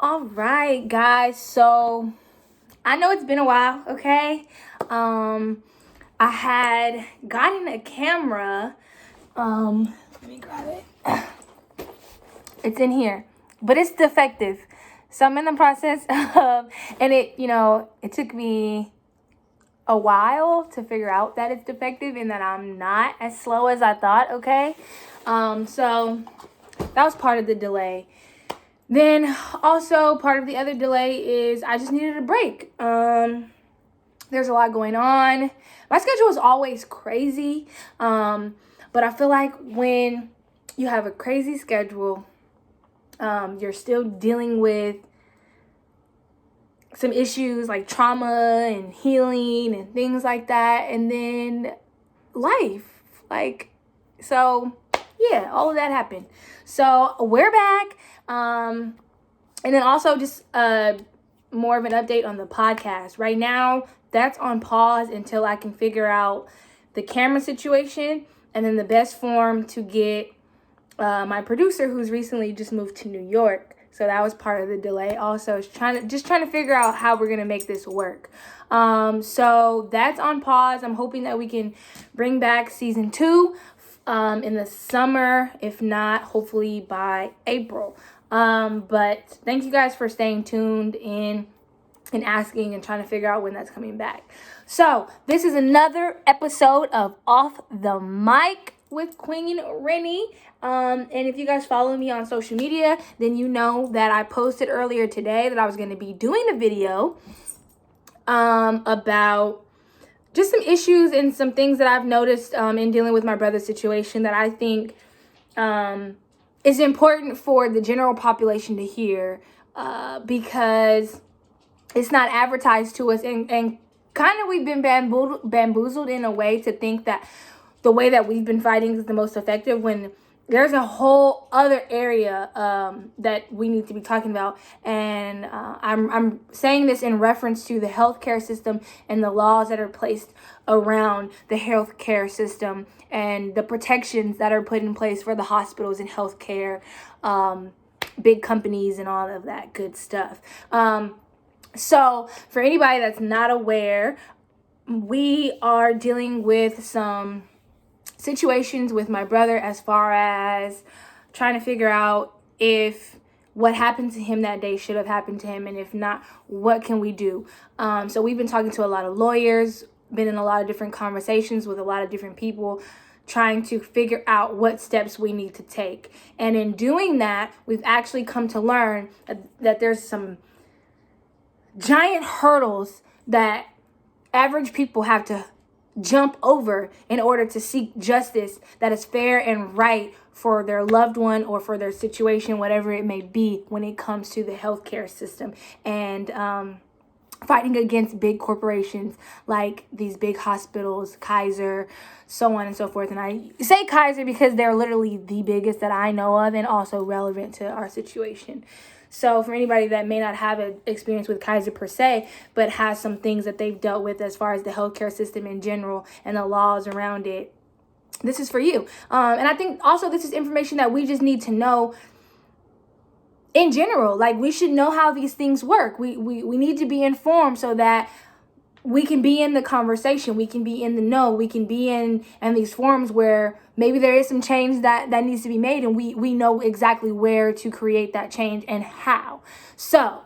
All right, guys. So I know it's been a while, okay? I had gotten a camera. Let me grab it. It's in here, but it's defective. So I'm in the process of, and it took me a while to figure out that it's defective and that I'm not as slow as I thought, okay? So that was part of the delay. Then also part of the other delay is I just needed a break. There's a lot going on. My schedule is always crazy. But I feel like when you have a crazy schedule, you're still dealing with some issues like trauma and healing and things like that. And then life. So yeah, all of that happened. So we're back. And then also just more of an update on the podcast. Right now, that's on pause until I can figure out the camera situation and then the best form to get my producer, who's recently just moved to New York. So that was part of the delay. Also, trying to figure out how we're gonna make this work. So that's on pause. I'm hoping that we can bring back season 2 in the summer, if not, hopefully by April. But thank you guys for staying tuned in and asking and trying to figure out when that's coming back. So this is another episode of Off the Mic with Queen Renny. And if you guys follow me on social media, then you know that I posted earlier today that I was going to be doing a video about just some issues and some things that I've noticed in dealing with my brother's situation that I think is important for the general population to hear, because it's not advertised to us, and kind of we've been bamboozled in a way to think that the way that we've been fighting is the most effective, when there's a whole other area that we need to be talking about. And I'm saying this in reference to the healthcare system and the laws that are placed around the healthcare system and the protections that are put in place for the hospitals and healthcare, big companies and all of that good stuff. So for anybody that's not aware, we are dealing with some situations with my brother as far as trying to figure out if what happened to him that day should have happened to him, and if not, what can we do? So we've been talking to a lot of lawyers, been in a lot of different conversations with a lot of different people, trying to figure out what steps we need to take. And in doing that, we've actually come to learn that there's some giant hurdles that average people have to jump over in order to seek justice that is fair and right for their loved one or for their situation, whatever it may be, when it comes to the healthcare system and fighting against big corporations like these big hospitals, Kaiser, so on and so forth. And I say Kaiser because they're literally the biggest that I know of and also relevant to our situation. So for anybody that may not have an experience with Kaiser per se, but has some things that they've dealt with as far as the healthcare system in general and the laws around it, this is for you. And I think also this is information that we just need to know in general. Like, we should know how these things work. We need to be informed so that we can be in the conversation, we can be in the know, we can be in these forums where maybe there is some change that needs to be made, and we know exactly where to create that change and how. So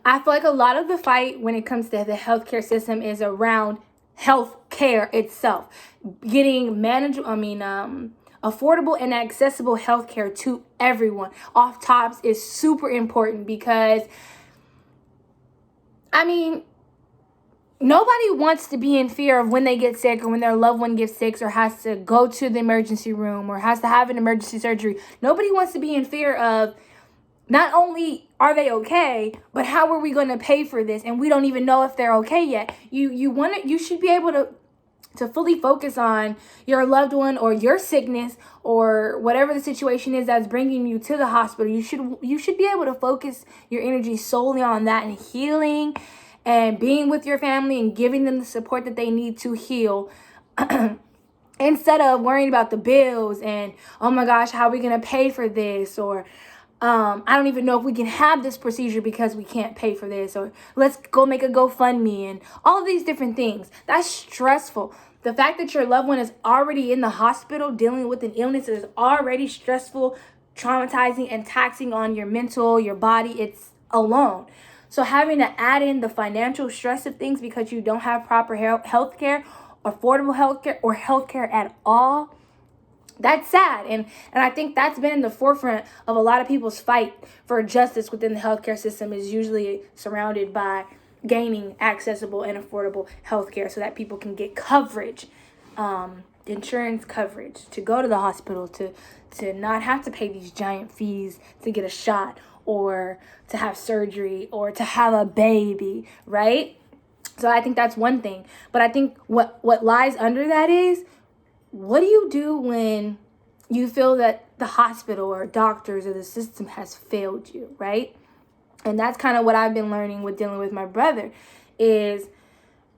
I feel like a lot of the fight when it comes to the healthcare system is around healthcare itself, getting affordable and accessible healthcare to everyone. Off tops is super important because nobody wants to be in fear of when they get sick or when their loved one gets sick or has to go to the emergency room or has to have an emergency surgery. Nobody wants to be in fear of not only are they okay, but how are we going to pay for this? And we don't even know if they're okay yet. You should be able to fully focus on your loved one or your sickness or whatever the situation is that's bringing you to the hospital. You should be able to focus your energy solely on that and healing and being with your family and giving them the support that they need to heal instead of worrying about the bills and, oh my gosh, how are we going to pay for this? Or I don't even know if we can have this procedure because we can't pay for this, or let's go make a GoFundMe, and all of these different things. That's stressful. The fact that your loved one is already in the hospital dealing with an illness is already stressful, traumatizing, and taxing on your mental, your body. It's alone. So having to add in the financial stress of things because you don't have proper health care, affordable health care, or health care at all, that's sad. And I think that's been in the forefront of a lot of people's fight for justice within the healthcare system, is usually surrounded by gaining accessible and affordable healthcare so that people can get coverage, insurance coverage, to go to the hospital, to not have to pay these giant fees to get a shot, or to have surgery, or to have a baby, right? So I think that's one thing. But I think what lies under that is, what do you do when you feel that the hospital or doctors or the system has failed you, right? And that's kind of what I've been learning with dealing with my brother is,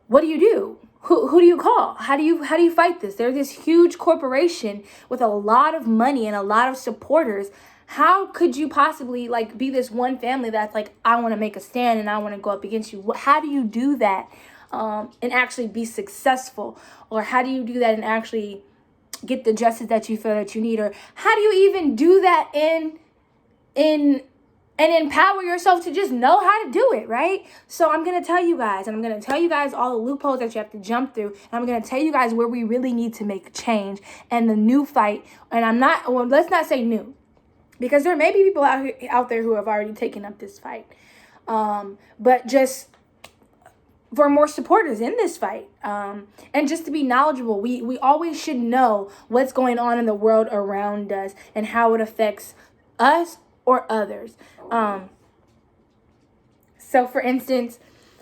what do you do? Who do you call? How do you fight this? There's this huge corporation with a lot of money and a lot of supporters. How could you possibly be this one family that's like, I want to make a stand and I want to go up against you? How do you do that and actually be successful? Or how do you do that and actually get the justice that you feel that you need? Or how do you even do that and empower yourself to just know how to do it, right? So I'm going to tell you guys, and I'm going to tell you guys all the loopholes that you have to jump through, and I'm going to tell you guys where we really need to make change and the new fight. And let's not say new, because there may be people out there who have already taken up this fight. But just for more supporters in this fight, and just to be knowledgeable. We always should know what's going on in the world around us and how it affects us or others. So for instance,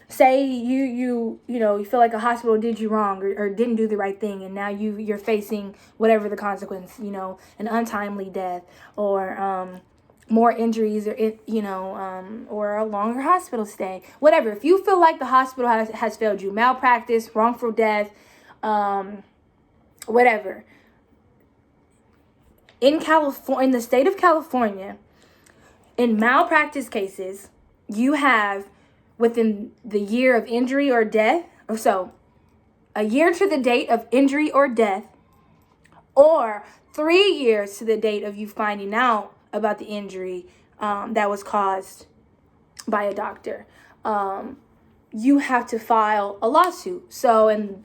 say you feel like a hospital did you wrong, or didn't do the right thing, and now you're facing whatever the consequence, an untimely death, or more injuries, or a longer hospital stay, whatever. If you feel like the hospital has failed you, malpractice, wrongful death, whatever. In the state of California, in malpractice cases, you have within the year of injury or death, so a year to the date of injury or death, or 3 years to the date of you finding out about the injury that was caused by a doctor, you have to file a lawsuit. So, and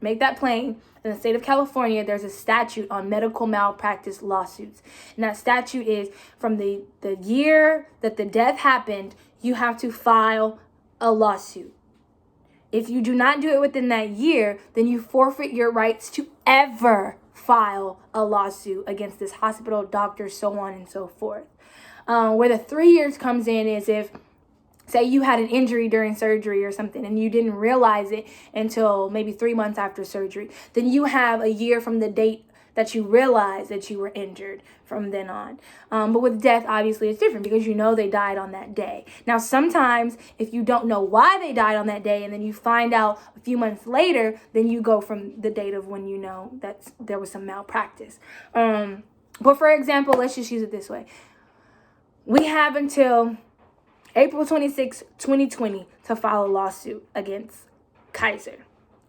make that plain, in the state of California, there's a statute on medical malpractice lawsuits. And that statute is from the year that the death happened, you have to file a lawsuit. If you do not do it within that year, then you forfeit your rights to ever file a lawsuit against this hospital, doctor, so on and so forth. Where the 3 years comes in is if, say you had an injury during surgery or something and you didn't realize it until maybe 3 months after surgery, then you have a year from the date that you realized that you were injured from then on. But with death, obviously, it's different because they died on that day. Now, sometimes if you don't know why they died on that day and then you find out a few months later, then you go from the date of when you know that there was some malpractice. But for example, let's just use it this way. We have until April 26, 2020 to file a lawsuit against Kaiser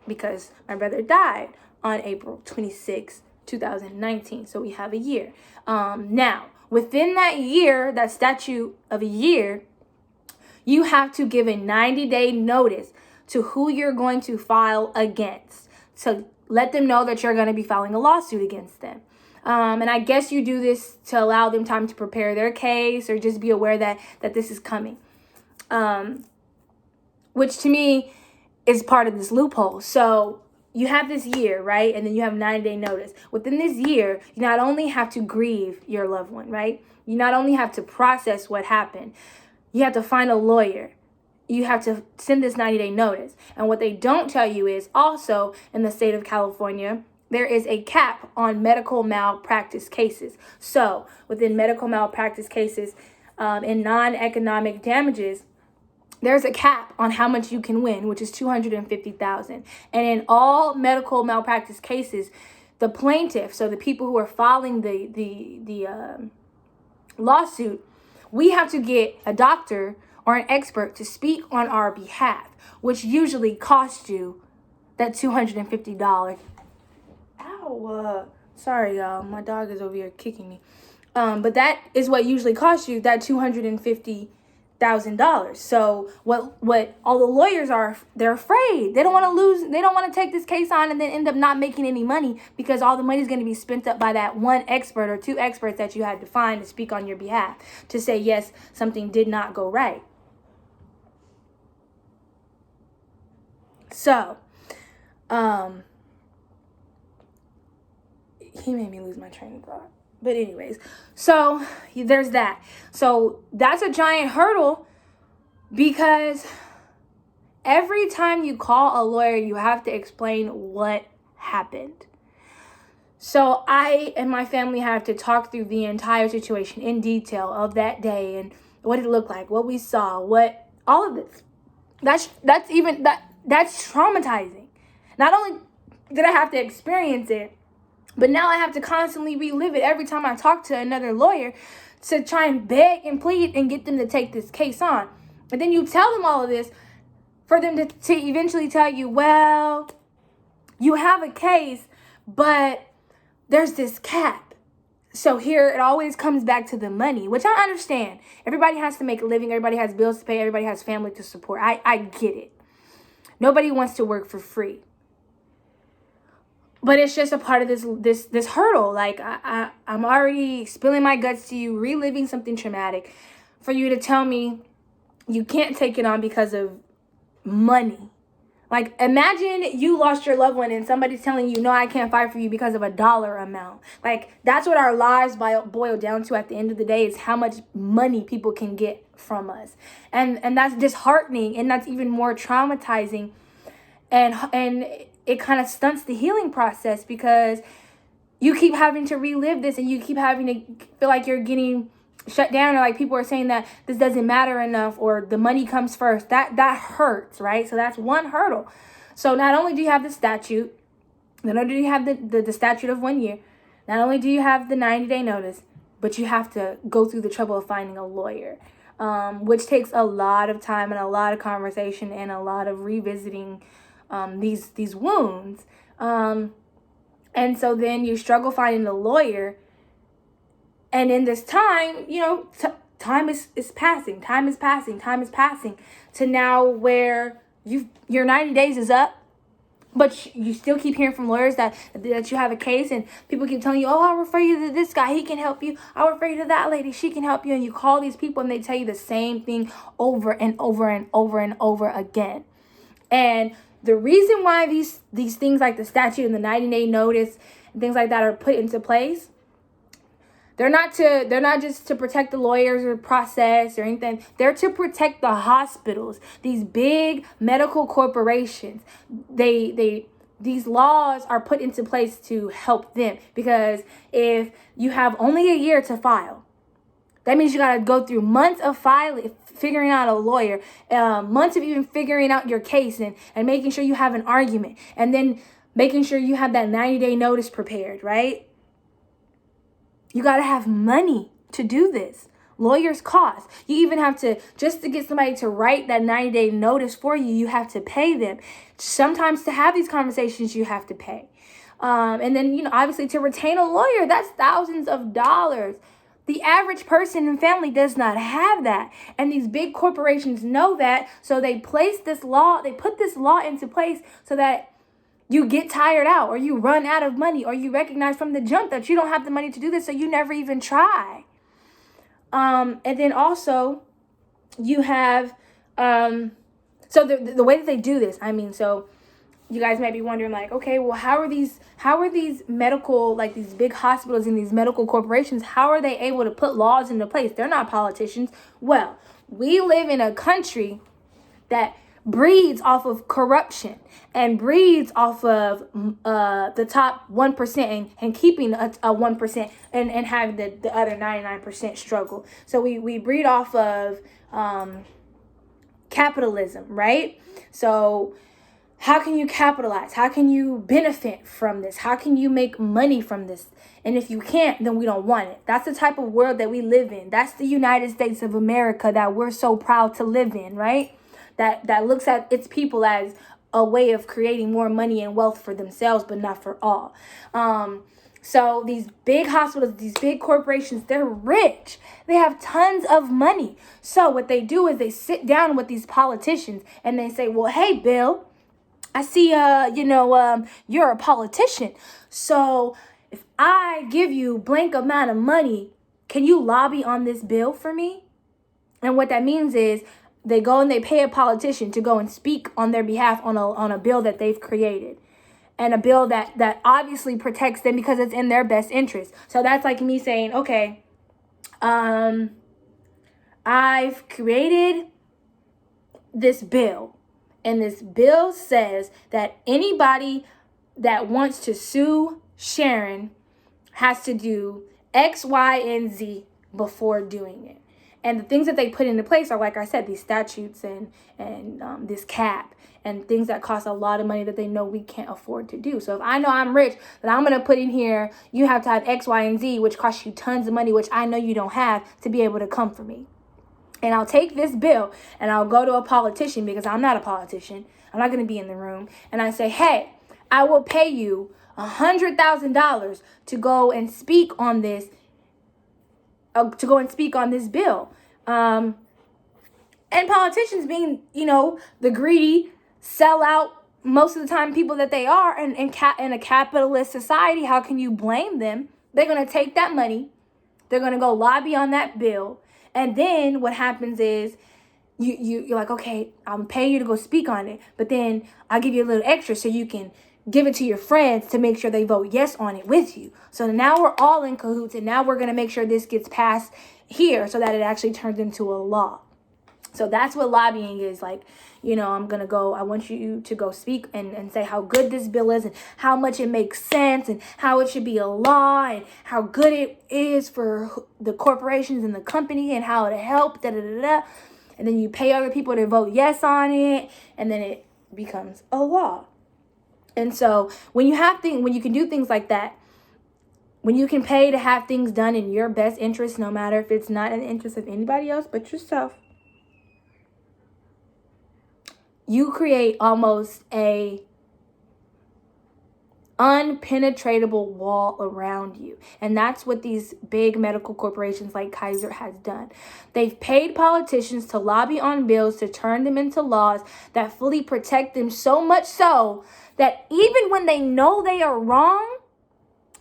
because my brother died on April 26, 2019. So we have a year. Now, within that year, that statute of a year, you have to give a 90-day notice to who you're going to file against, to let them know that you're going to be filing a lawsuit against them. And I guess you do this to allow them time to prepare their case, or just be aware that this is coming. Which to me is part of this loophole. So you have this year, right? And then you have 9-day notice. Within this year, you not only have to grieve your loved one, right? You not only have to process what happened, you have to find a lawyer. You have to send this 90-day notice. And what they don't tell you is also in the state of California, there is a cap on medical malpractice cases. So within medical malpractice cases and non-economic damages, there's a cap on how much you can win, which is $250,000. And in all medical malpractice cases, the plaintiff, so the people who are filing the lawsuit, we have to get a doctor or an expert to speak on our behalf, which usually costs you that $250. Ow, sorry y'all, my dog is over here kicking me. But that is what usually costs you that $250,000. So what all the lawyers are, they're afraid. They don't want to lose. They don't want to take this case on and then end up not making any money, because all the money is going to be spent up by that one expert or two experts that you had to find to speak on your behalf, to say, yes, something did not go right. So, he made me lose my train of thought. But anyways, so there's that. So that's a giant hurdle, because every time you call a lawyer, you have to explain what happened. So I and my family have to talk through the entire situation in detail of that day and what it looked like, what we saw, what all of this. That's traumatizing. Not only did I have to experience it, but now I have to constantly relive it every time I talk to another lawyer to try and beg and plead and get them to take this case on. And then you tell them all of this for them to eventually tell you, well, you have a case, but there's this cap. So here it always comes back to the money, which I understand. Everybody has to make a living. Everybody has bills to pay. Everybody has family to support. I get it. Nobody wants to work for free. But it's just a part of this hurdle. Like I'm already spilling my guts to you, reliving something traumatic, for you to tell me you can't take it on because of money. Like, imagine you lost your loved one and somebody's telling you, no, I can't fight for you because of a dollar amount. Like, that's what our lives boil down to at the end of the day, is how much money people can get from us. And that's disheartening, and that's even more traumatizing. And it kind of stunts the healing process, because you keep having to relive this, and you keep having to feel like you're getting shut down, or like people are saying that this doesn't matter enough, or the money comes first. That hurts, right? So that's one hurdle. So not only do you have the statute, not only do you have the statute of 1 year, not only do you have the 90-day notice, but you have to go through the trouble of finding a lawyer, which takes a lot of time and a lot of conversation and a lot of revisiting these wounds. And so then you struggle finding a lawyer. And in this time, time is passing to now where your 90 days is up, but you still keep hearing from lawyers that you have a case, and people keep telling you, oh, I'll refer you to this guy, he can help you. I'll refer you to that lady, she can help you. And you call these people and they tell you the same thing over and over and over and over again. And the reason why these things like the statute and the 90-day notice and things like that are put into place, they're not just to protect the lawyers or process or anything. They're to protect the hospitals, these big medical corporations. These laws are put into place to help them, because if you have only a year to file, that means you got to go through months of figuring out a lawyer, months of even figuring out your case and making sure you have an argument, and then making sure you have that 90-day notice prepared, right? You got to have money to do this. Lawyers cost. You even have to, just to get somebody to write that 90-day notice for you, you have to pay them. Sometimes to have these conversations, you have to pay. And then, obviously to retain a lawyer, that's thousands of dollars. The average person and family does not have that. And these big corporations know that. So they put this law into place so that you get tired out, or you run out of money, or you recognize from the jump that you don't have the money to do this, so you never even try. And then also you have, so the way that they do this, so you guys might be wondering, like, okay, well, how are these medical, like these big hospitals and these medical corporations, how are they able to put laws into place? They're not politicians. Well, we live in a country that breeds off of corruption and breeds off of the top 1% and keeping a 1% and having the other 99% struggle. So we breed off of capitalism, right? So how can you capitalize? How can you benefit from this? How can you make money from this? And if you can't, then we don't want it. That's the type of world that we live in. That's the United States of America that we're so proud to live in, right? That looks at its people as a way of creating more money and wealth for themselves, but not for all. So these big hospitals, these big corporations, they're rich. They have tons of money. So what they do is they sit down with these politicians and they say, well, hey, Bill, I see, you're a politician. So if I give you blank amount of money, can you lobby on this bill for me? And what that means is they go and they pay a politician to go and speak on their behalf on a bill that they've created. And a bill that obviously protects them because it's in their best interest. So that's like me saying, okay, I've created this bill. And this bill says that anybody that wants to sue Sharon has to do X, Y, and Z before doing it. And the things that they put into place are, like I said, these statutes and this cap and things that cost a lot of money that they know we can't afford to do. So if I know I'm rich, then I'm going to put in here, you have to have X, Y, and Z, which costs you tons of money, which I know you don't have, to be able to come for me. And I'll take this bill and I'll go to a politician, because I'm not a politician. I'm not going to be in the room. And I say, hey, I will pay you $100,000 to go and speak on this, bill. And politicians, being, the greedy, sell out most of the time people that they are, and in a capitalist society, how can you blame them? They're going to take that money. They're going to go lobby on that bill. And then what happens is you're like, okay, I'm paying you to go speak on it, but then I'll give you a little extra so you can give it to your friends to make sure they vote yes on it with you. So now we're all in cahoots, and now we're going to make sure this gets passed here so that it actually turns into a law. So that's what lobbying is like. I want you to go speak and say how good this bill is and how much it makes sense and how it should be a law and how good it is for the corporations and the company and how it'll help, And then you pay other people to vote yes on it, and then it becomes a law. And so when you can do things like that, when you can pay to have things done in your best interest, no matter if it's not in the interest of anybody else but yourself, you create almost a unpenetratable wall around you. And that's what these big medical corporations like Kaiser has done. They've paid politicians to lobby on bills to turn them into laws that fully protect them, so much so that even when they know they are wrong,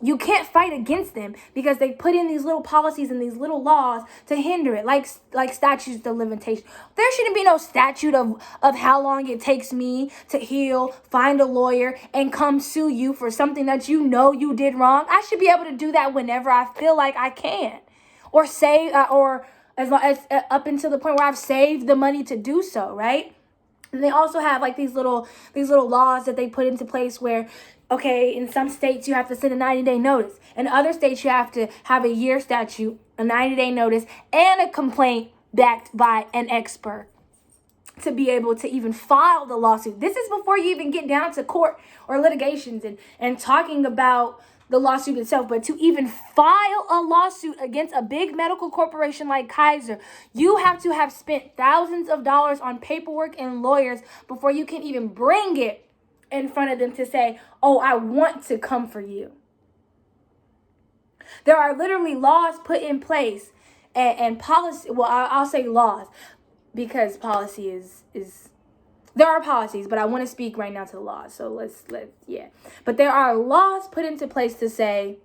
you can't fight against them because they put in these little policies and these little laws to hinder it, like statutes of limitation. There shouldn't be no statute of how long it takes me to heal, find a lawyer, and come sue you for something that you know you did wrong. I should be able to do that whenever I feel like I can, or as long as up until the point where I've saved the money to do so, right? And they also have like these little laws that they put into place where, okay, in some states you have to send a 90-day notice. In other states you have to have a year statute, a 90-day notice, and a complaint backed by an expert to be able to even file the lawsuit. This is before you even get down to court or litigations and talking about the lawsuit itself. But to even file a lawsuit against a big medical corporation like Kaiser, you have to have spent thousands of dollars on paperwork and lawyers before you can even bring it in front of them to say, oh, I want to come for you. There are literally laws put in place and policy. Well, I'll say laws because policy is there are policies, but I want to speak right now to the laws. So But there are laws put into place to say,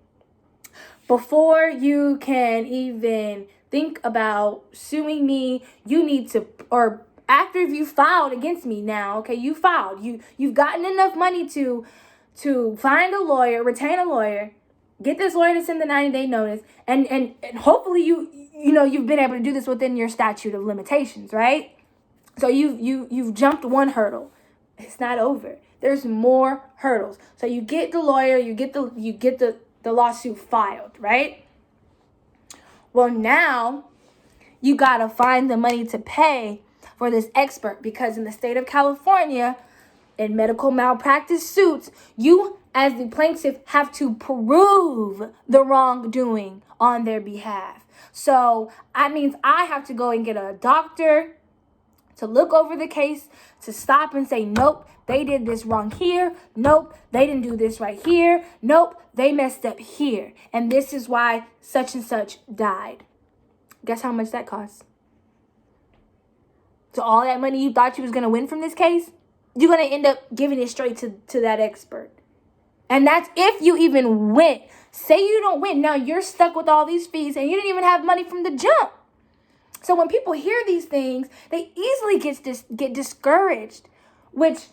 before you can even think about suing me, you need to, or after you filed against me now, okay, you filed, you've gotten enough money to find a lawyer, retain a lawyer, get this lawyer to send the 90-day notice, and hopefully you've been able to do this within your statute of limitations, right? So you've jumped one hurdle. It's not over. There's more hurdles. So you get the lawyer, you get the lawsuit filed, right? Well, now you gotta find the money to pay for this expert, because in the state of California, in medical malpractice suits, you as the plaintiff have to prove the wrongdoing on their behalf. So that means I have to go and get a doctor to look over the case, to stop and say, nope, they did this wrong here. Nope, they didn't do this right here. Nope, they messed up here. And this is why such and such died. Guess how much that costs? So all that money you thought you was going to win from this case, you're going to end up giving it straight to that expert. And that's if you even win. Say you don't win. Now you're stuck with all these fees and you didn't even have money from the jump. So when people hear these things, they easily get discouraged, which,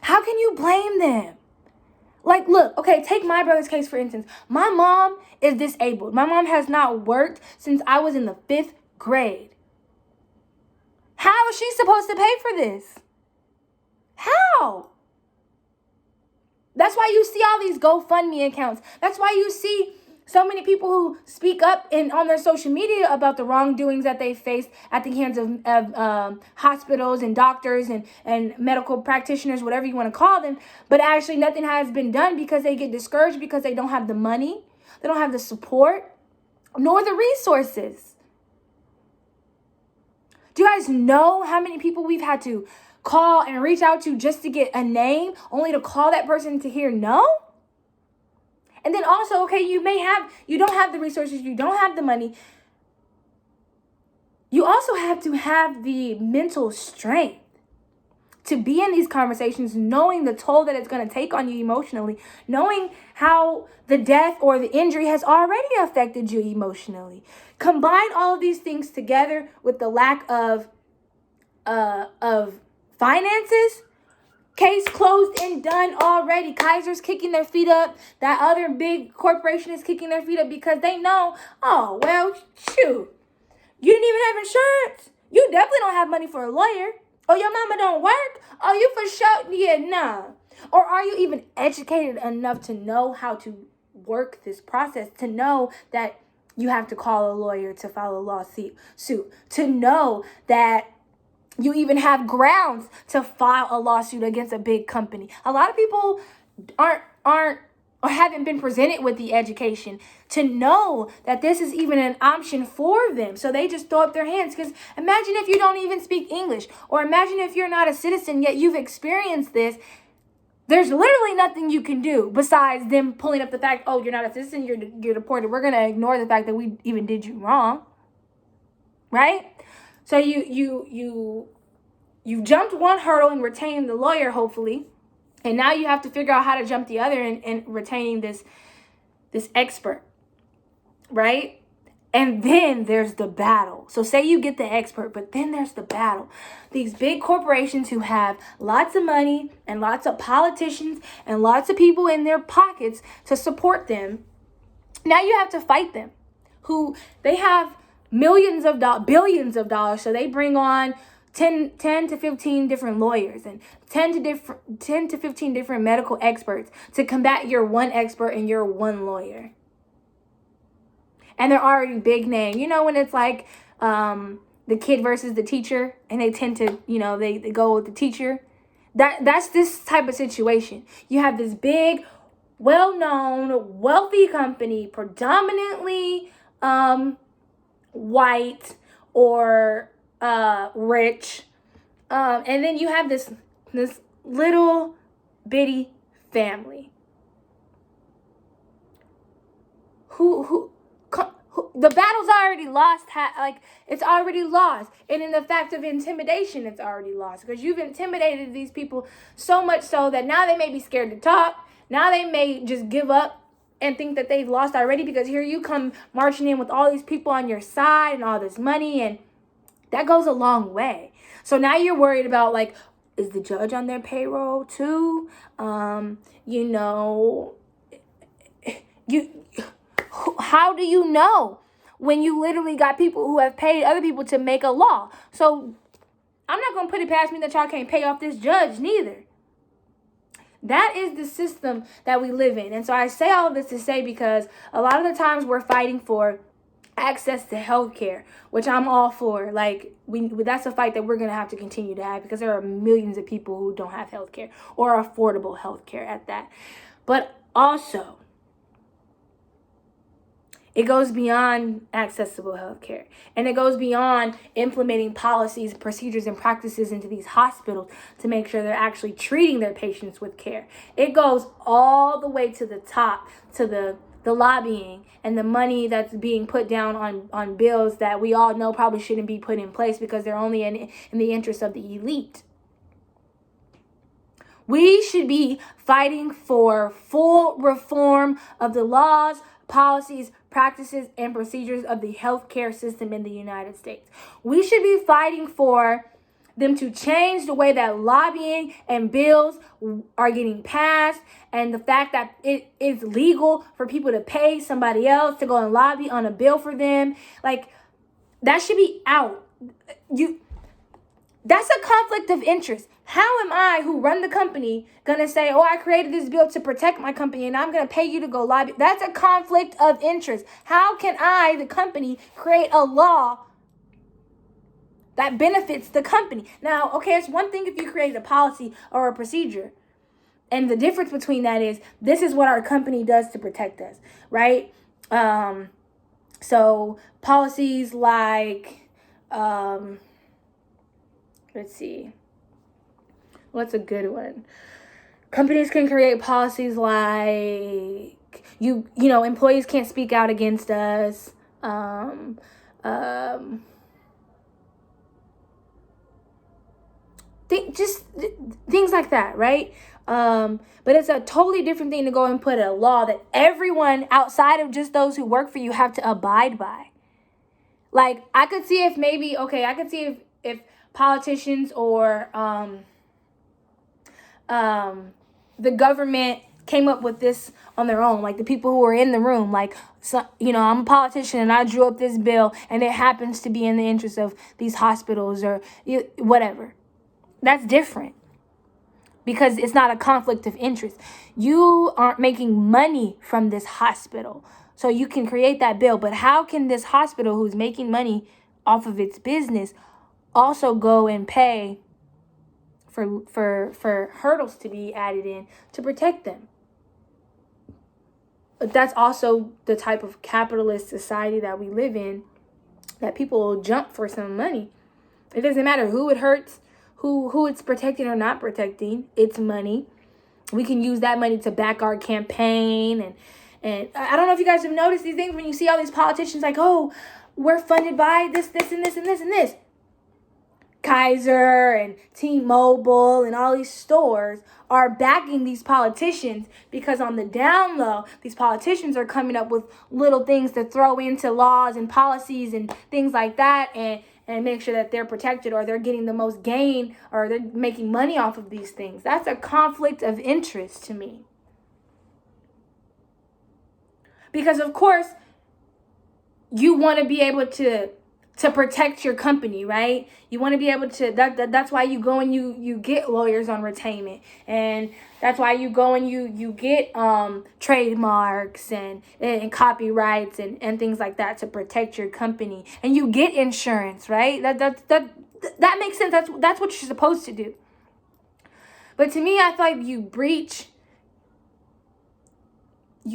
how can you blame them? Like, look, okay, take my brother's case, for instance. My mom is disabled. My mom has not worked since I was in the 5th grade. How is she supposed to pay for this? How? That's why you see all these GoFundMe accounts. That's why you see so many people who speak up on their social media about the wrongdoings that they faced at the hands of hospitals and doctors and medical practitioners, whatever you want to call them. But actually nothing has been done because they get discouraged because they don't have the money. They don't have the support nor the resources. Do you guys know how many people we've had to call and reach out to just to get a name, only to call that person to hear no? And then also, okay, you don't have the resources, you don't have the money. You also have to have the mental strength to be in these conversations, knowing the toll that it's going to take on you emotionally, knowing how the death or the injury has already affected you emotionally. Combine all of these things together with the lack of finances. Case closed and done already. Kaiser's kicking their feet up. That other big corporation is kicking their feet up because they know, oh, well, shoot. You didn't even have insurance. You definitely don't have money for a lawyer. Or your mama don't work. Oh, you for sure? Yeah, nah. Or are you even educated enough to know how to work this process? To know that you have to call a lawyer to file a lawsuit. To know that you even have grounds to file a lawsuit against a big company. A lot of people aren't or haven't been presented with the education to know that this is even an option for them. So they just throw up their hands. Because imagine if you don't even speak English, or imagine if you're not a citizen yet you've experienced this. There's literally nothing you can do besides them pulling up the fact, oh, you're not a citizen, you're deported. We're going to ignore the fact that we even did you wrong. Right? So you jumped one hurdle and retained the lawyer, hopefully. And now you have to figure out how to jump the other and retaining this expert, right? And then there's the battle. So say you get the expert, but then there's the battle. These big corporations who have lots of money and lots of politicians and lots of people in their pockets to support them. Now you have to fight them. Who they have billions of dollars. So they bring on 10 to 15 different lawyers and 10 to 15 different medical experts to combat your one expert and your one lawyer. And they're already big name. You know when it's like the kid versus the teacher and they tend to, they go with the teacher. That's this type of situation. You have this big, well-known, wealthy company, predominantly white or rich, and then you have this little bitty family who the battle's already lost. It's already lost. And in the fact of intimidation, it's already lost because you've intimidated these people so much so that now they may be scared to talk. Now they may just give up and think that they've lost already, because here you come marching in with all these people on your side and all this money, and that goes a long way. So now you're worried about, is the judge on their payroll too? How do you know when you literally got people who have paid other people to make a law? So I'm not going to put it past me that y'all can't pay off this judge neither. That is the system that we live in. And so I say all of this to say, because a lot of the times we're fighting for access to healthcare, which I'm all for. Like, that's a fight that we're going to have to continue to have, because there are millions of people who don't have healthcare, or affordable healthcare at that. But also, it goes beyond accessible healthcare, and it goes beyond implementing policies, procedures, and practices into these hospitals to make sure they're actually treating their patients with care. It goes all the way to the top, to the lobbying and the money that's being put down on bills that we all know probably shouldn't be put in place because they're only in the interest of the elite. We should be fighting for full reform of the laws, policies, practices, and procedures of the healthcare system in the United States. We should be fighting for them to change the way that lobbying and bills are getting passed, and the fact that it is legal for people to pay somebody else to go and lobby on a bill for them. Like, that should be out. That's a conflict of interest. How am I, who run the company, going to say, oh, I created this bill to protect my company and I'm going to pay you to go lobby? That's a conflict of interest. How can I, the company, create a law that benefits the company? Now, okay, it's one thing if you create a policy or a procedure. And the difference between that is, this is what our company does to protect us, right? So policies like, let's see. What's a good one? Companies can create policies like, employees can't speak out against us. Things like that, right? But it's a totally different thing to go and put a law that everyone outside of just those who work for you have to abide by. Like, I could see if politicians or the government came up with this on their own, like the people who are in the room, like, so, I'm a politician and I drew up this bill and it happens to be in the interest of these hospitals or whatever. That's different, because it's not a conflict of interest. You aren't making money from this hospital, so you can create that bill. But how can this hospital, who's making money off of its business, also go and pay for hurdles to be added in to protect them? But that's also the type of capitalist society that we live in, that people will jump for some money. It doesn't matter who it hurts, who it's protecting or not protecting. It's money. We can use that money to back our campaign. And I don't know if you guys have noticed these things when you see all these politicians like, oh, we're funded by this, and this, and this, and this. Kaiser and T-Mobile and all these stores are backing these politicians, because on the down low, these politicians are coming up with little things to throw into laws and policies and things like that, and make sure that they're protected, or they're getting the most gain, or they're making money off of these things. That's a conflict of interest to me. Because, of course, you want to be able to protect your company, right? You want to be able to, that's why you go and you get lawyers on retainment, and that's why you go and you get trademarks and copyrights and things like that to protect your company, and you get insurance, right? That makes sense. That's what you're supposed to do. But to me, I feel like you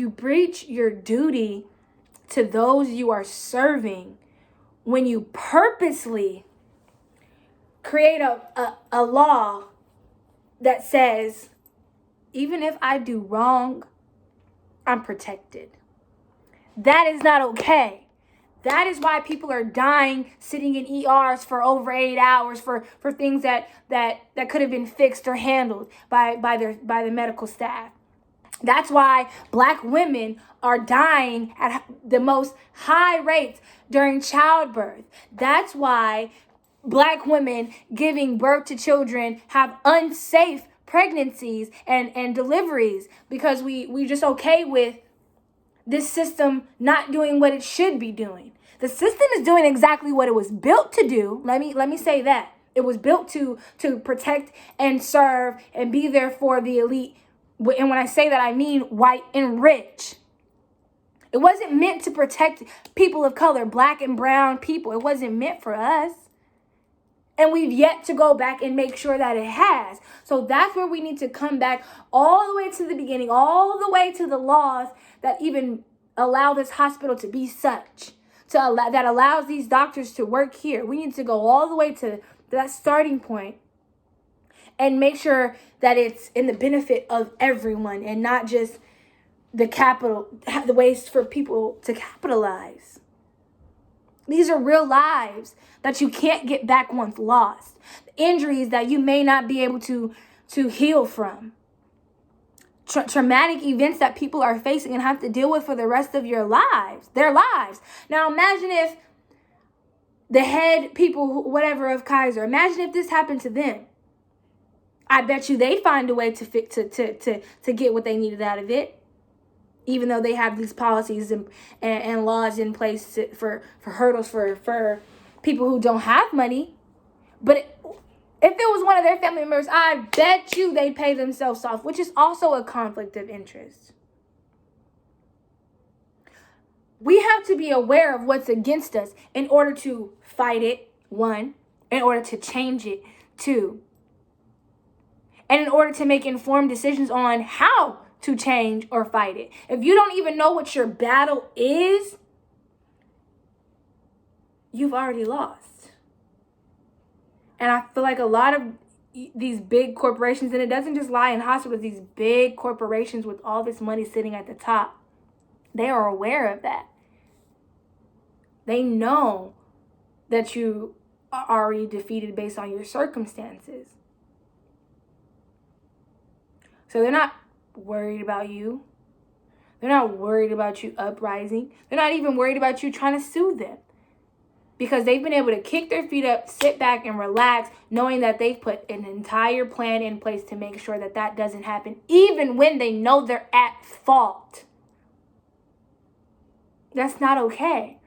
breach your duty to those you are serving when you purposely create a law that says, even if I do wrong, I'm protected. That is not okay. That is why people are dying, sitting in ERs for over 8 hours for things that could have been fixed or handled by the medical staff. That's why Black women are dying at the most high rates during childbirth. That's why Black women giving birth to children have unsafe pregnancies and deliveries, because we just okay with this system not doing what it should be doing. The system is doing exactly what it was built to do. Let me say that. It was built to protect and serve and be there for the elite. And when I say that, I mean white and rich. It wasn't meant to protect people of color, black and brown people. It wasn't meant for us. And we've yet to go back and make sure that it has. So that's where we need to come back all the way to the beginning, all the way to the laws that even allow this hospital to be such, that allows these doctors to work here. We need to go all the way to that starting point and make sure that it's in the benefit of everyone and not just the ways for people to capitalize. These are real lives that you can't get back once lost. Injuries that you may not be able to heal from. Traumatic events that people are facing and have to deal with for the rest of their lives. Now imagine if the head people, whatever, of Kaiser, imagine if this happened to them. I bet you they'd find a way to get what they needed out of it. Even though they have these policies and laws in place for hurdles for people who don't have money. But if it was one of their family members, I bet you they'd pay themselves off, which is also a conflict of interest. We have to be aware of what's against us in order to fight it, one, in order to change it, two, and in order to make informed decisions on how to change or fight it. If you don't even know what your battle is, you've already lost. And I feel like a lot of these big corporations, and it doesn't just lie in hospitals, these big corporations with all this money sitting at the top, they are aware of that. They know that you are already defeated based on your circumstances. So they're not worried about you. They're not worried about you uprising. They're not even worried about you trying to sue them. Because they've been able to kick their feet up, sit back and relax, knowing that they've put an entire plan in place to make sure that that doesn't happen, even when they know they're at fault. That's not okay.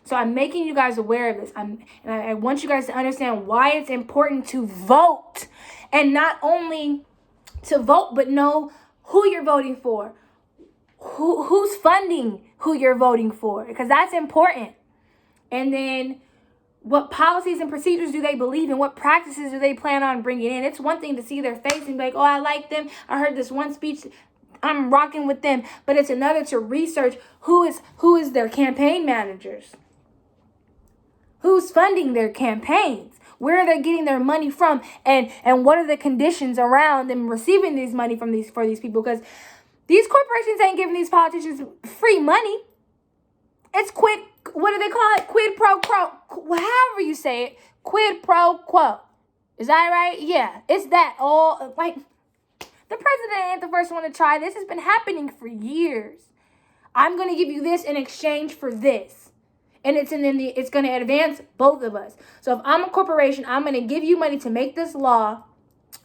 So I'm making you guys aware of this. I want you guys to understand why it's important to vote. And not only to vote, but know who you're voting for. Who's funding who you're voting for. Because that's important. And then what policies and procedures do they believe in? What practices do they plan on bringing in? It's one thing to see their face and be like, oh, I like them. I heard this one speech. I'm rocking with them. But it's another to research who is their campaign managers. Who's funding their campaigns? Where are they getting their money from? And what are the conditions around them receiving this money for these people? Because these corporations ain't giving these politicians free money. It's what do they call it? Quid pro quo. However you say it. Quid pro quo. Is that right? Yeah. It's that all. Like, the president ain't the first one to try this. It's been happening for years. I'm going to give you this in exchange for this. And it's going to advance both of us. So if I'm a corporation, I'm going to give you money to make this law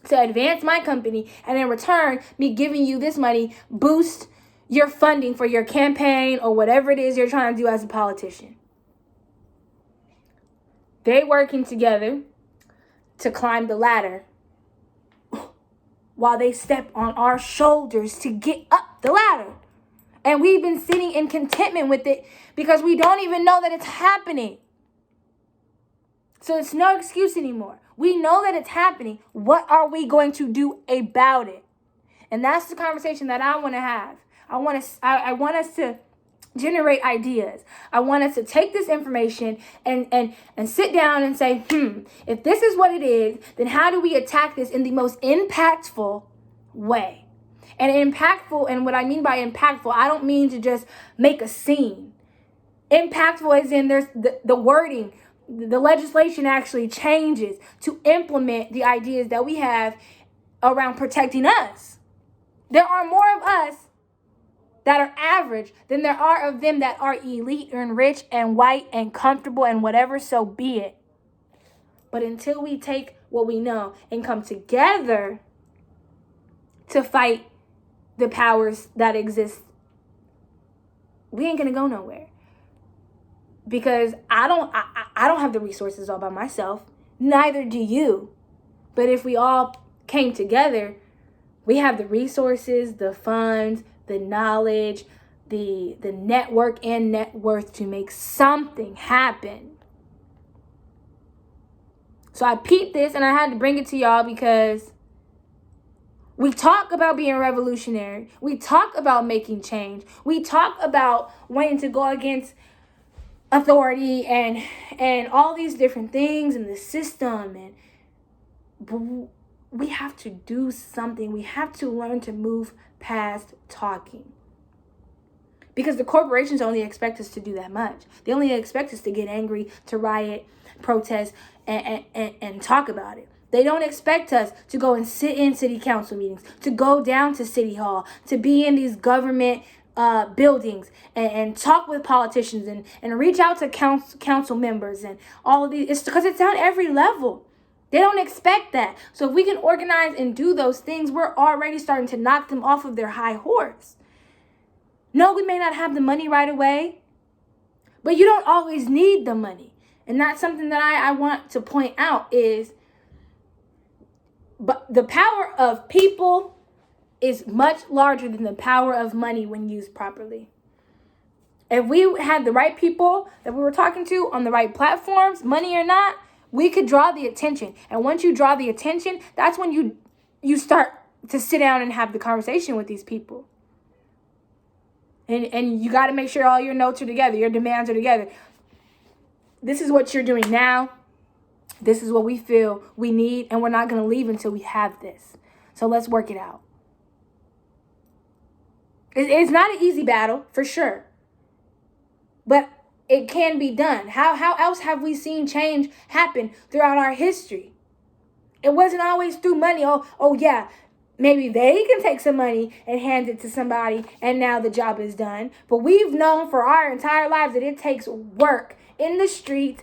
to advance my company. And in return, me giving you this money boost your funding for your campaign or whatever it is you're trying to do as a politician. They working together to climb the ladder while they step on our shoulders to get up the ladder. And we've been sitting in contentment with it because we don't even know that it's happening. So it's no excuse anymore. We know that it's happening. What are we going to do about it? And that's the conversation that I want to have. I want us to generate ideas. I want us to take this information and sit down and say, if this is what it is, then how do we attack this in the most impactful way? And impactful, and what I mean by impactful, I don't mean to just make a scene. Impactful as in there's the wording, the legislation actually changes to implement the ideas that we have around protecting us. There are more of us that are average than there are of them that are elite and rich and white and comfortable and whatever, so be it. But until we take what we know and come together to fight the powers that exist, we ain't gonna go nowhere. Because I don't have the resources all by myself. Neither do you. But if we all came together, we have the resources, the funds, the knowledge, the network and net worth to make something happen. So I peeped this and I had to bring it to y'all because we talk about being revolutionary. We talk about making change. We talk about wanting to go against authority and all these different things in the system. But we have to do something. We have to learn to move past talking. Because the corporations only expect us to do that much. They only expect us to get angry, to riot, protest, and talk about it. They don't expect us to go and sit in city council meetings, to go down to city hall, to be in these government buildings and talk with politicians and reach out to council members and all of these. It's because it's on every level. They don't expect that. So if we can organize and do those things, we're already starting to knock them off of their high horse. No, we may not have the money right away, but you don't always need the money. And that's something that I want to point out is, but the power of people is much larger than the power of money when used properly. If we had the right people that we were talking to on the right platforms, money or not, we could draw the attention. And once you draw the attention, that's when you start to sit down and have the conversation with these people. And you got to make sure all your notes are together, your demands are together. This is what you're doing now. This is what we feel we need, and we're not going to leave until we have this. So let's work it out. It's not an easy battle, for sure. But it can be done. How else have we seen change happen throughout our history? It wasn't always through money. Oh yeah, maybe they can take some money and hand it to somebody, and now the job is done. But we've known for our entire lives that it takes work in the streets,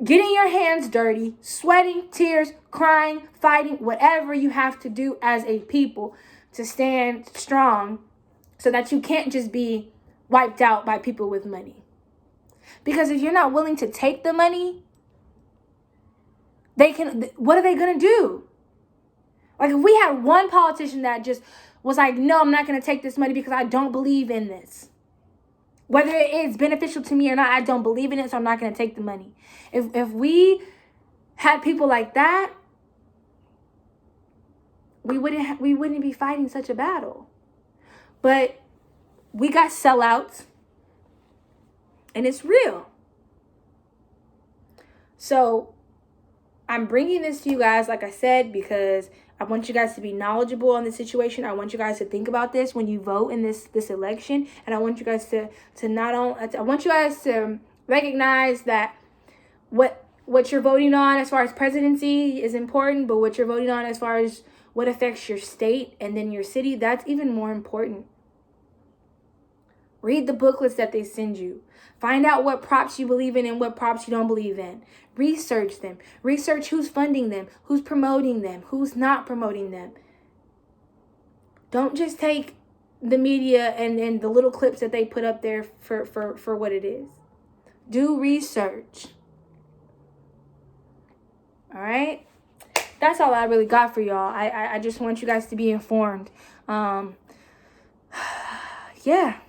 getting your hands dirty, sweating, tears, crying, fighting, whatever you have to do as a people to stand strong so that you can't just be wiped out by people with money. Because if you're not willing to take the money, what are they going to do? Like if we had one politician that just was like, no, I'm not going to take this money because I don't believe in this. Whether it is beneficial to me or not, I don't believe in it, so I'm not going to take the money. If we had people like that, we wouldn't be fighting such a battle. But we got sellouts, and it's real. So I'm bringing this to you guys, like I said, because I want you guys to be knowledgeable on the situation. I want you guys to think about this when you vote in this election. And I want you guys to I want you guys to recognize that what you're voting on as far as presidency is important, but what you're voting on as far as what affects your state and then your city, that's even more important. Read the booklets that they send you. Find out what props you believe in and what props you don't believe in. Research them. Research who's funding them, who's promoting them, who's not promoting them. Don't just take the media and the little clips that they put up there for what it is. Do research. All right? That's all I really got for y'all. I just want you guys to be informed. Yeah.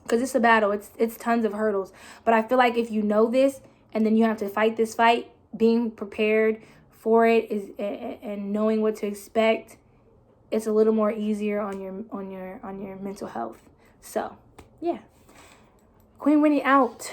Because it's a battle. It's tons of hurdles. But I feel like if you know this and then you have to fight this fight, being prepared for it is and knowing what to expect, it's a little more easier on your mental health. So, yeah. Queen Renny out.